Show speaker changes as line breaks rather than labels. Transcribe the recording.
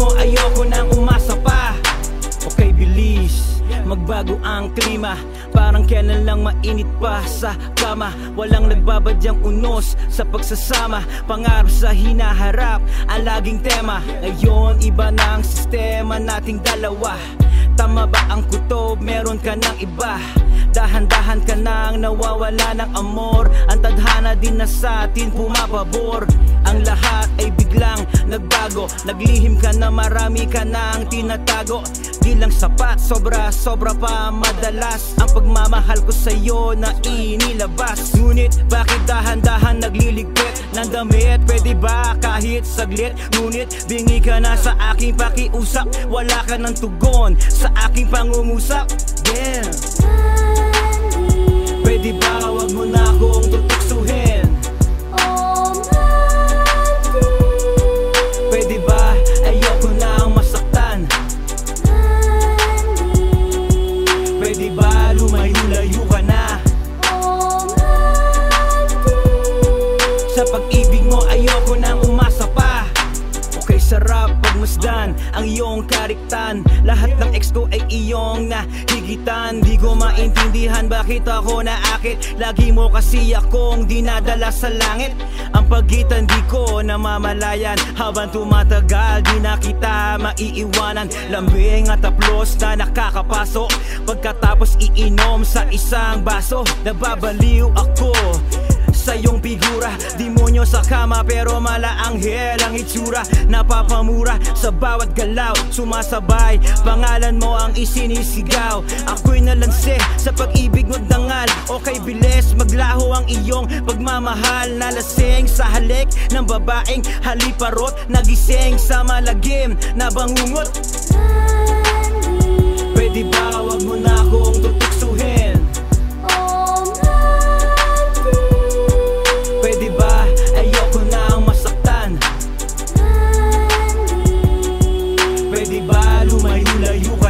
mo ayoko nang umasa pa. Okay, bilis, magbago ang klima. Parang kailan lang mainit pa sa kama. Walang nagbabadyang unos sa pagsasama. Pangarap sa hinaharap ang laging tema. Ngayon iba na ang sistema nating dalawa. Tama ba ang kutob? Meron ka ng iba. Dahan-dahan ka nang nawawala ng amor. Ang tadhana din na sa atin pumapabor. Ang lahat ay biglang nagbago. Naglihim ka na marami ka nang tinatago. Di lang sapat, sobra pa madalas ang pagmamahal ko sa'yo na inilabas. Ngunit bakit dahan-dahan nagliligpit ng damit? Pwede ba kahit saglit? Ngunit bingi ka na sa aking pakiusap. Wala ka ng tugon sa aking pangungusap. Damn. Pwede ba wag mo na akong tutuksuhin? Pwede ba ayoko na ang masaktan? Pwede ba lumayo-layo ka na? Sa pag-ibig mo ayoko nang umasa pa. Okay, sarap pagmasdan ang iyong kariktan. Lahat ng ex ko ay iyong nahigitan. Di ko maintindihan bakit ako naakit. Lagi mo kasi akong dinadala sa langit. Ang pagitan di ko namamalayan. Habang tumatagal di na kita maiiwanan. Lambing at taplos na nakakapasok. Pagkatapos iinom sa isang baso. Nababaliw ako sa iyong figura. Demonyo sa kama pero malaanghel ang itsura. Napapamura sa bawat galaw. Sumasabay, pangalan mo ang isinisigaw. Ako'y nalanse sa pag-ibig mo dangal. Okay, bilis, maglaho ang iyong pagmamahal. Nalasing sa halik ng babaeng haliparot. Nagising sa malagim na bangungot. Pwede ba wag mo na akong tutuksuhin? Pwede ba ayoko na ang masaktan? Pwede ba lumayo-layo ka